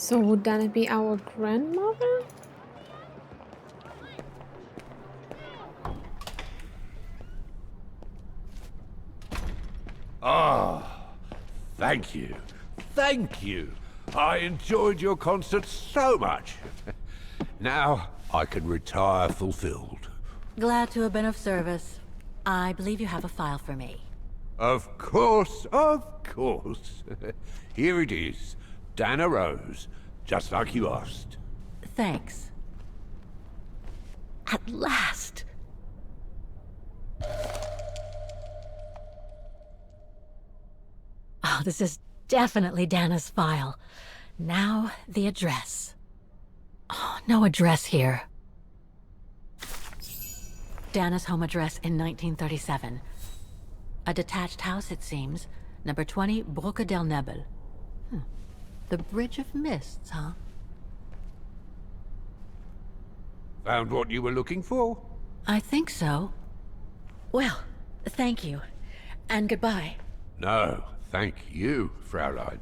So would that be our grandmother? Ah, thank you. Thank you. I enjoyed your concert so much. Now I can retire fulfilled. Glad to have been of service. I believe you have a file for me. Of course, of course. Here it is. Dana Roze, just like you asked. Thanks. At last! Oh, this is definitely Dana's file. Now, the address. Oh, no address here. Dana's home address in 1937. A detached house, it seems. Number 20, Brücke der Nebel. The Bridge of Mists, huh? Found what you were looking for? I think so. Well, thank you. And goodbye. No, thank you, Fraulein.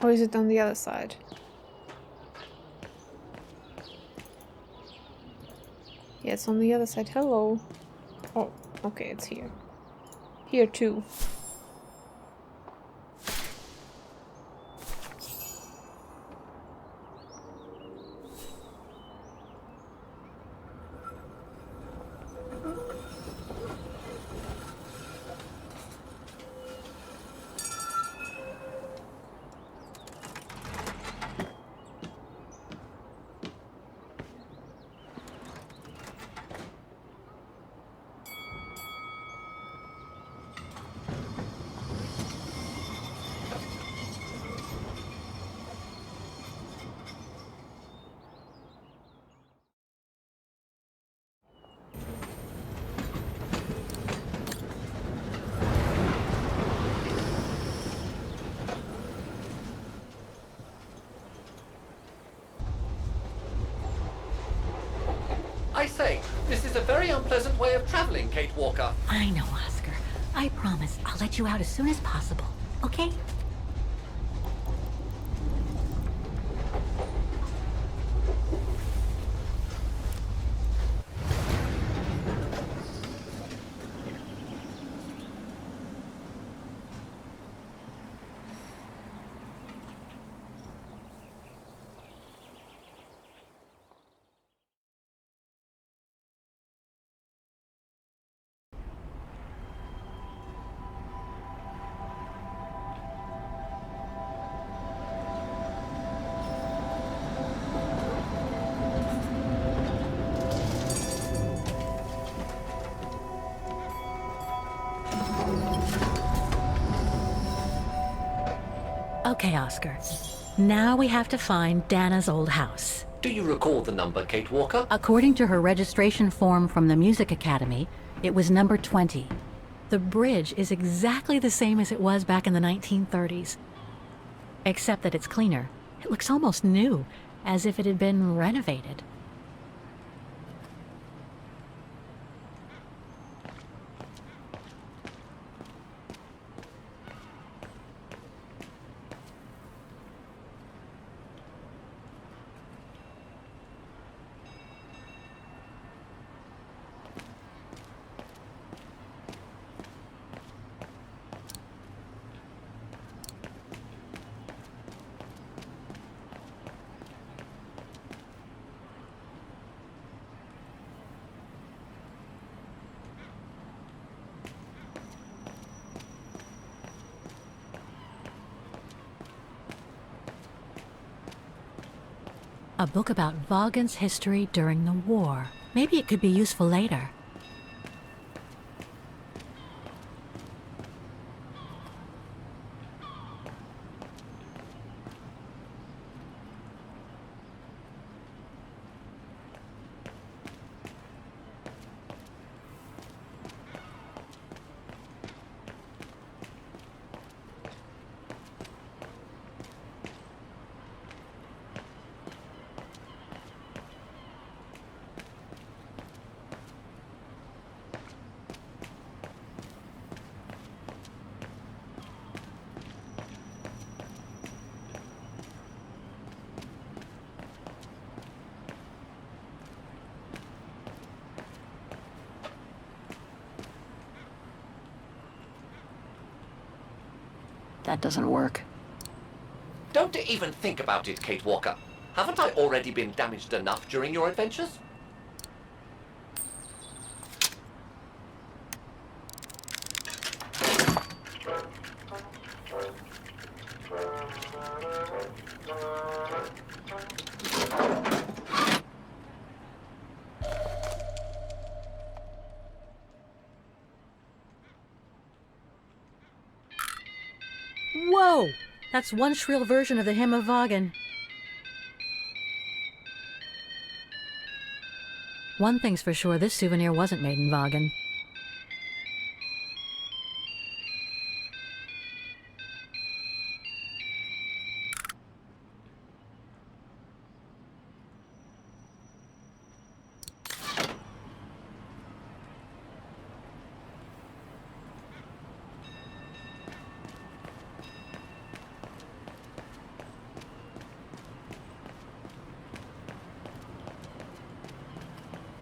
Or is it on the other side? Yeah, it's on the other side. Hello. Oh, okay, it's here. Here too. I say, this is a very unpleasant way of traveling, Kate Walker. I know, Oscar. I promise I'll let you out as soon as possible, okay? Okay, Oscar. Now we have to find Dana's old house. Do you recall the number, Kate Walker? According to her registration form from the Music Academy, it was number 20. The bridge is exactly the same as it was back in the 1930s. Except that it's cleaner. It looks almost new, as if it had been renovated. A book about Vaghen's history during the war. Maybe it could be useful later. That doesn't work. Don't even think about it, Kate Walker. Haven't I already been damaged enough during your adventures? Whoa! That's one shrill version of the Hymn of Vaghen. One thing's for sure, this souvenir wasn't made in Vaghen.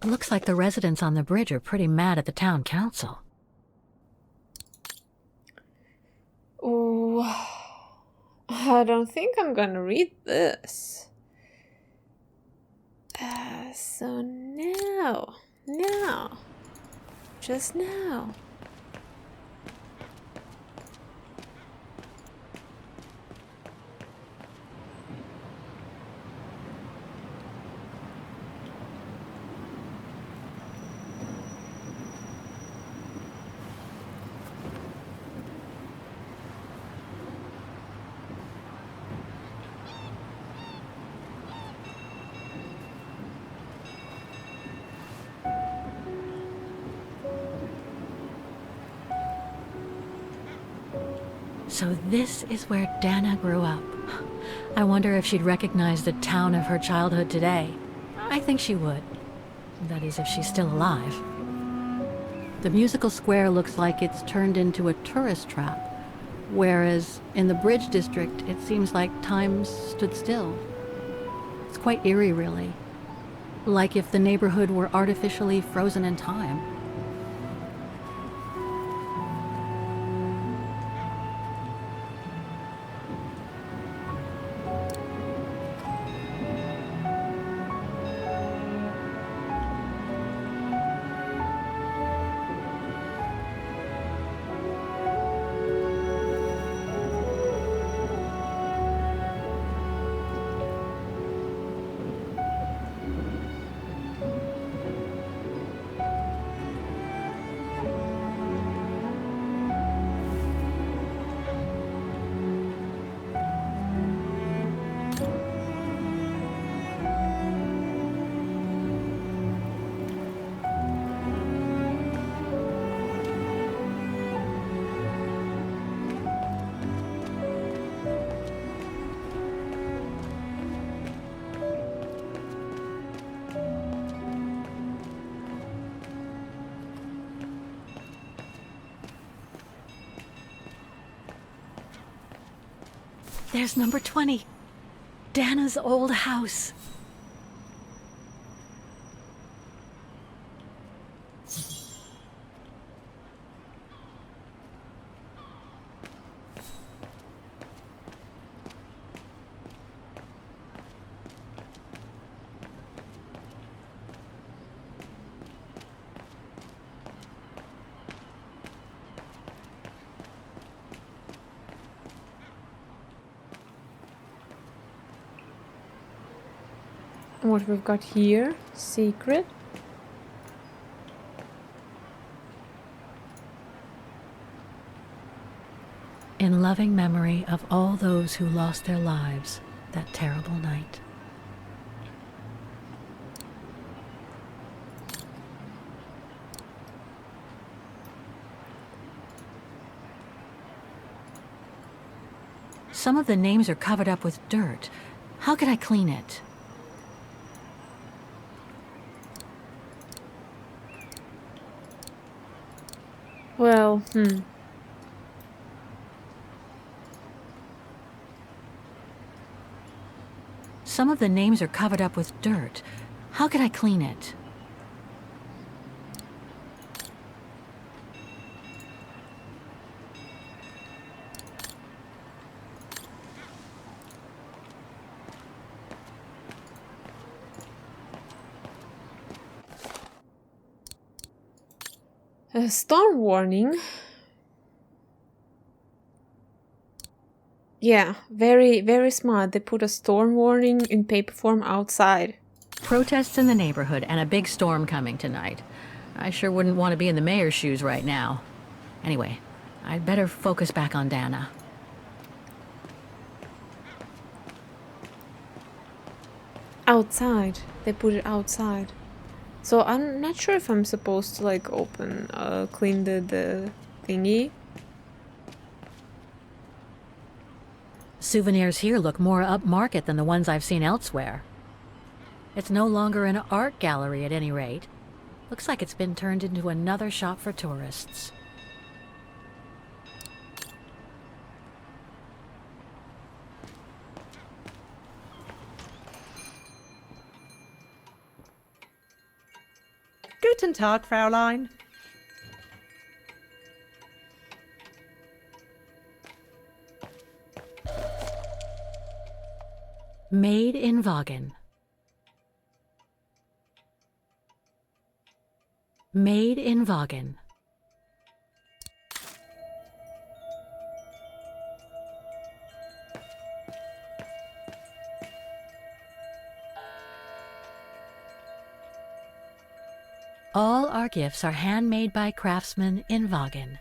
Looks like the residents on the bridge are pretty mad at the town council. Oh, I don't think I'm gonna read this. So now, just now. So this is where Dana grew up. I wonder if she'd recognize the town of her childhood today. I think she would. That is, if she's still alive. The musical square looks like it's turned into a tourist trap, whereas in the Bridge District, it seems like time stood still. It's quite eerie, really. Like if the neighborhood were artificially frozen in time. There's number 20. Dana's old house. What we've got here? Secret. In loving memory of all those who lost their lives that terrible night. Some of the names are covered up with dirt. How could I clean it? Well, Some of the names are covered up with dirt. How could I clean it? a storm warning. Yeah, very, very smart. They put a storm warning in paper form outside. Protests in the neighborhood and a big storm coming tonight. I sure wouldn't want to be in the mayor's shoes right now. Anyway, I'd better focus back on Dana. Outside. They put it outside. So I'm not sure if I'm supposed to like open, clean the thingy. Souvenirs here look more upmarket than the ones I've seen elsewhere. It's no longer an art gallery at any rate. Looks like it's been turned into another shop for tourists. Guten Tag, Fräulein. Made in Vaghen. Made in Vaghen. All our gifts are handmade by craftsmen in Vaghen.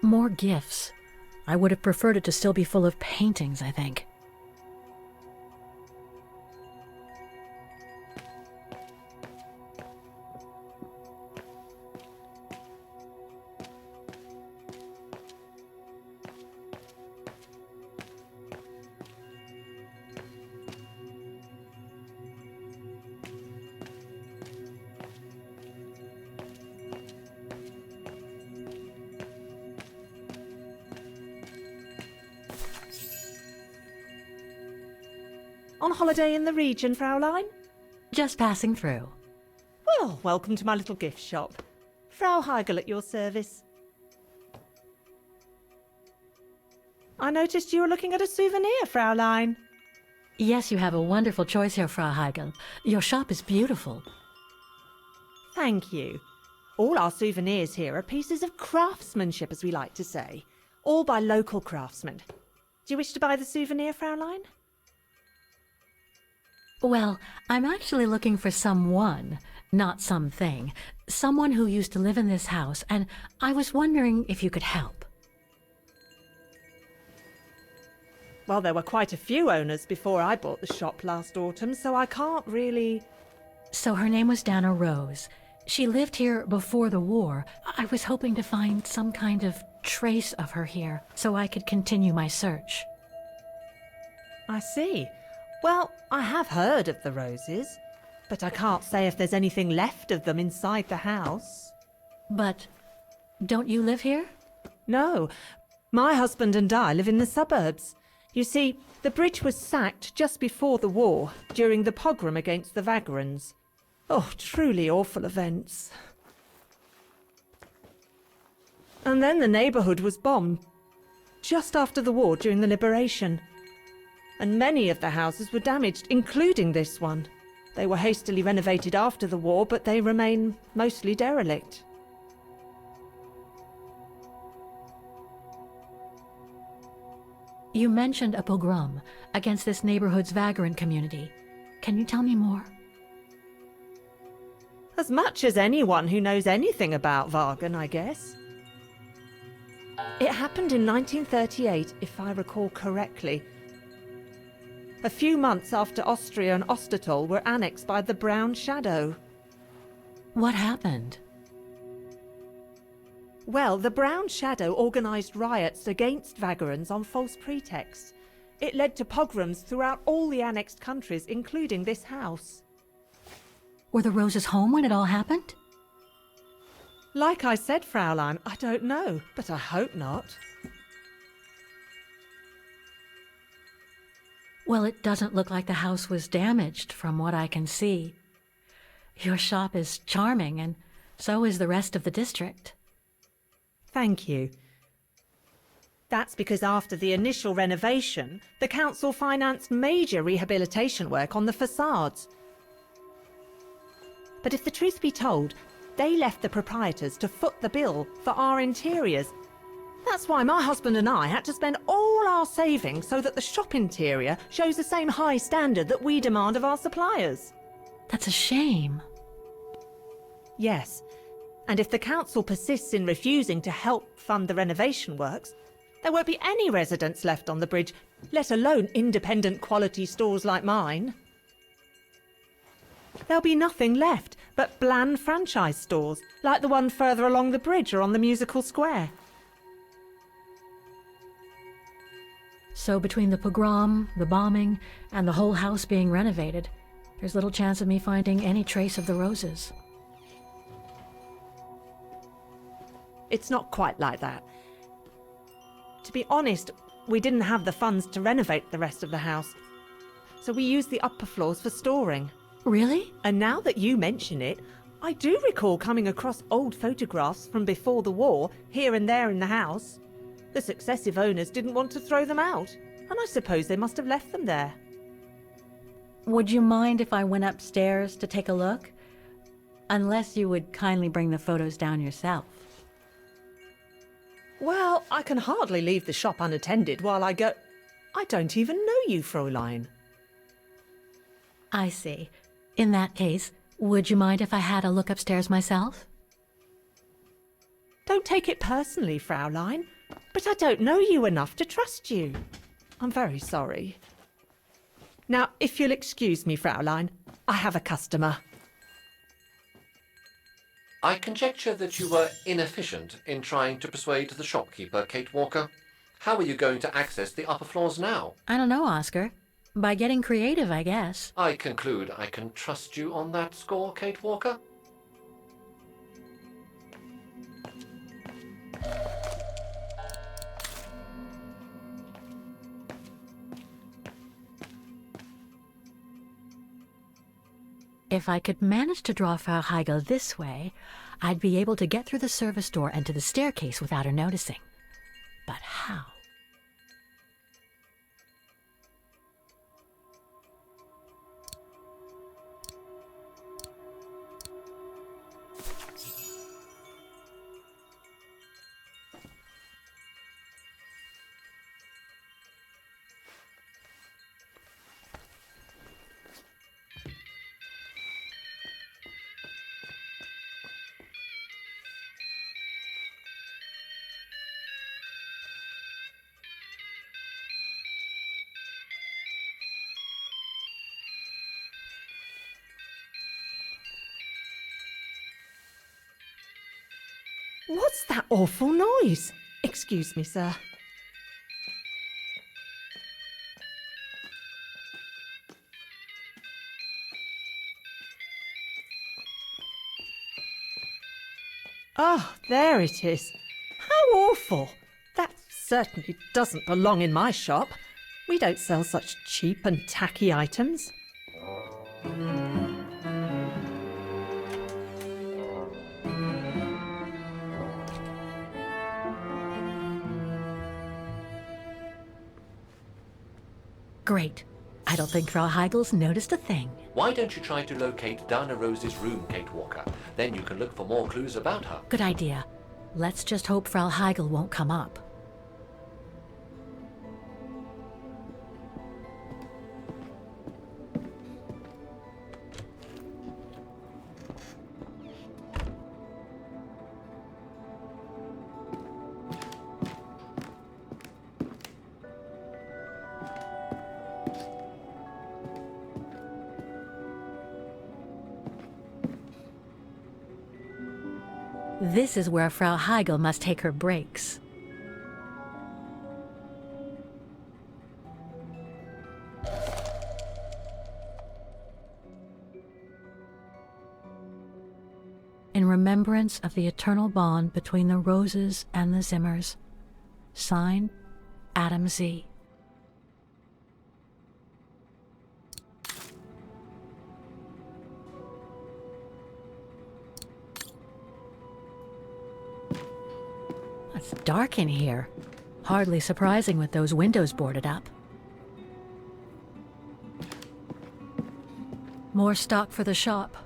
More gifts. I would have preferred it to still be full of paintings, I think. On holiday in the region, Fräulein? Just passing through. Well, welcome to my little gift shop. Frau Heigl at your service. I noticed you were looking at a souvenir, Fräulein. Yes, you have a wonderful choice here, Frau Heigl. Your shop is beautiful. Thank you. All our souvenirs here are pieces of craftsmanship, as we like to say. All by local craftsmen. Do you wish to buy the souvenir, Fräulein? Well, I'm actually looking for someone, not something. Someone who used to live in this house, and I was wondering if you could help. Well, there were quite a few owners before I bought the shop last autumn, so I can't really... So her name was Dana Roze. She lived here before the war. I was hoping to find some kind of trace of her here so I could continue my search. I see. Well, I have heard of the Roses, but I can't say if there's anything left of them inside the house. But don't you live here? No, my husband and I live in the suburbs. You see, the bridge was sacked just before the war, during the pogrom against the Vagrants. Oh, truly awful events. And then the neighbourhood was bombed, just after the war during the liberation. And many of the houses were damaged, including this one. They were hastily renovated after the war, but they remain mostly derelict. You mentioned a pogrom against this neighborhood's Vaghen community. Can you tell me more? As much as anyone who knows anything about Vaghen, I guess. It happened in 1938, if I recall correctly. A few months after Austria and Ostertal were annexed by the Brown Shadow. What happened? Well, the Brown Shadow organised riots against Vagrants on false pretexts. It led to pogroms throughout all the annexed countries, including this house. Were the Roses home when it all happened? Like I said, Fraulein, I don't know, but I hope not. Well, it doesn't look like the house was damaged from what I can see. Your shop is charming, and so is the rest of the district. Thank you. That's because after the initial renovation, the council financed major rehabilitation work on the facades. But if the truth be told, they left the proprietors to foot the bill for our interiors. That's why my husband and I had to spend all our savings so that the shop interior shows the same high standard that we demand of our suppliers. That's a shame. Yes, and if the council persists in refusing to help fund the renovation works, there won't be any residents left on the bridge, let alone independent quality stores like mine. There'll be nothing left but bland franchise stores, like the one further along the bridge or on the musical square. So between the pogrom, the bombing, and the whole house being renovated, there's little chance of me finding any trace of the Roses. It's not quite like that. To be honest, we didn't have the funds to renovate the rest of the house, so we used the upper floors for storing. Really? And now that you mention it, I do recall coming across old photographs from before the war, here and there in the house. The successive owners didn't want to throw them out, and I suppose they must have left them there. Would you mind if I went upstairs to take a look? Unless you would kindly bring the photos down yourself. Well, I can hardly leave the shop unattended while I go... I don't even know you, Fräulein. I see. In that case, would you mind if I had a look upstairs myself? Don't take it personally, Fraulein, but I don't know you enough to trust you. I'm very sorry. Now, if you'll excuse me, Fraulein, I have a customer. I conjecture that you were inefficient in trying to persuade the shopkeeper, Kate Walker. How are you going to access the upper floors now? I don't know, Oscar. By getting creative, I guess. I conclude I can trust you on that score, Kate Walker? If I could manage to draw Frau Heigl this way, I'd be able to get through the service door and to the staircase without her noticing. But how? What's that awful noise? Excuse me, sir. Oh, there it is. How awful. That certainly doesn't belong in my shop. We don't sell such cheap and tacky items. Great. I don't think Frau Heigel's noticed a thing. Why don't you try to locate Dana Roze's room, Kate Walker? Then you can look for more clues about her. Good idea. Let's just hope Frau Heigel won't come up. This is where Frau Heigel must take her breaks. In remembrance of the eternal bond between the Roses and the Zimmers. Signed, Adam Z. It's dark in here. Hardly surprising with those windows boarded up. More stock for the shop.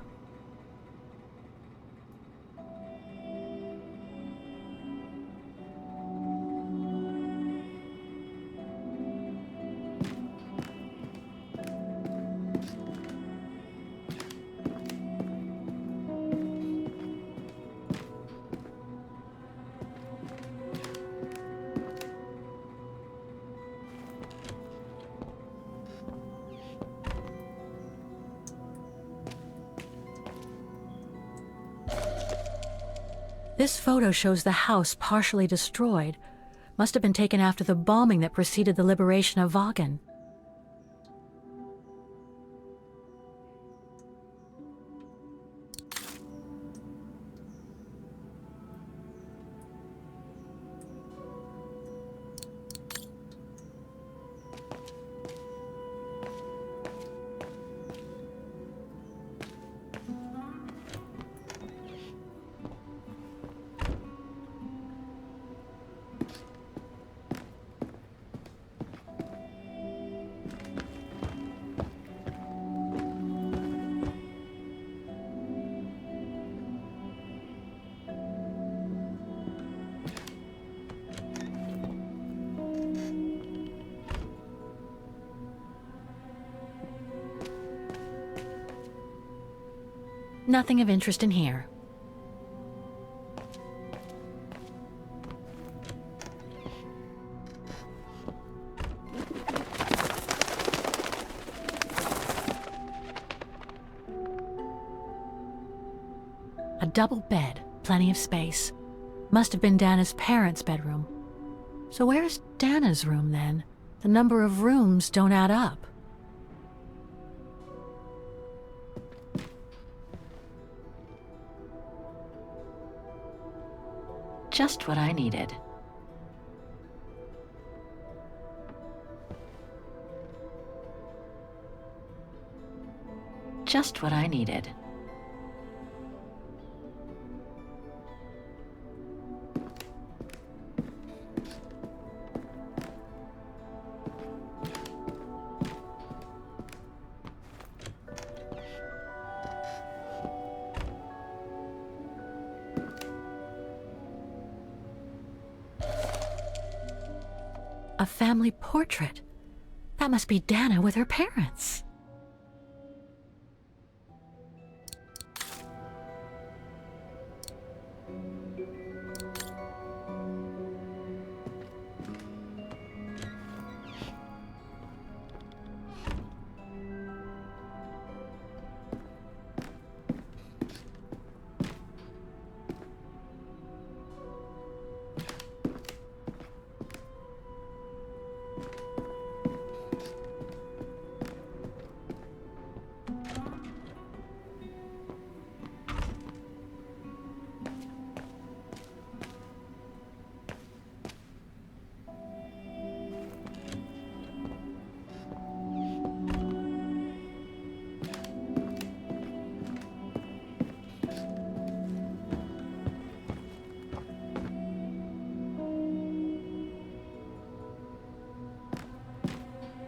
This photo shows the house partially destroyed. Must have been taken after the bombing that preceded the liberation of Vaghen. Nothing of interest in here. A double bed, plenty of space. Must have been Dana's parents' bedroom. So where's Dana's room then? The number of rooms don't add up. Just what I needed. Just what I needed. A family portrait. That must be Dana with her parents.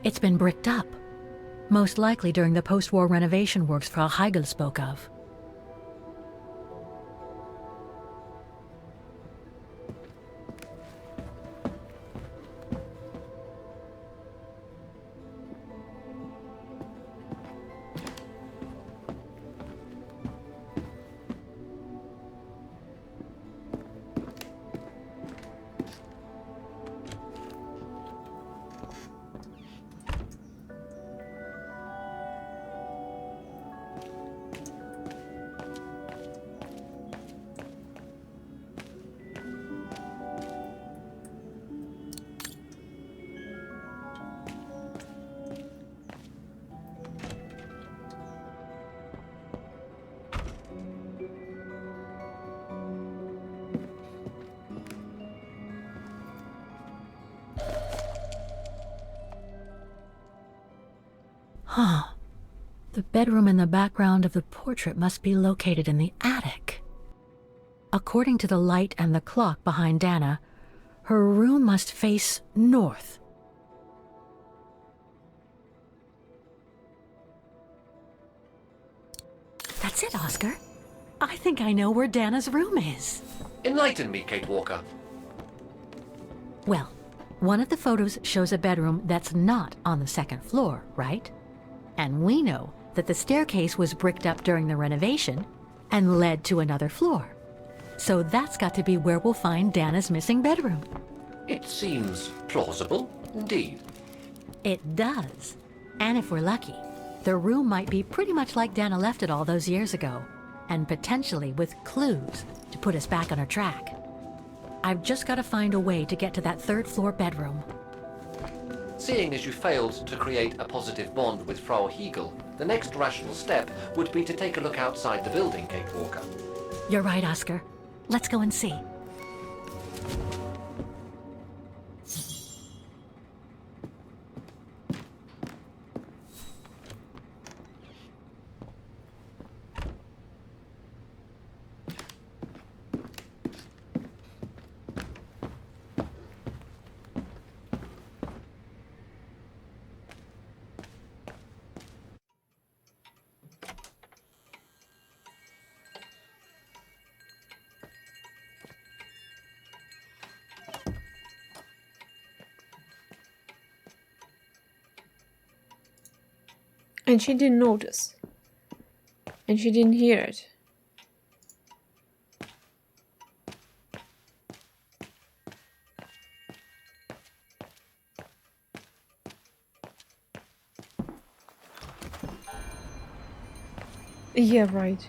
It's been bricked up, most likely during the post-war renovation works Frau Heigl spoke of. Huh. The bedroom in the background of the portrait must be located in the attic. According to the light and the clock behind Dana, her room must face north. That's it, Oscar. I think I know where Dana's room is. Enlighten me, Kate Walker. Well, one of the photos shows a bedroom that's not on the second floor, right? And we know that the staircase was bricked up during the renovation and led to another floor. So that's got to be where we'll find Dana's missing bedroom. It seems plausible, indeed. It does. And if we're lucky, the room might be pretty much like Dana left it all those years ago, and potentially with clues to put us back on her track. I've just got to find a way to get to that third floor bedroom. Seeing as you failed to create a positive bond with Frau Heigl, the next rational step would be to take a look outside the building, Kate Walker. You're right, Oscar. Let's go and see. And she didn't notice. And she didn't hear it. Yeah, right.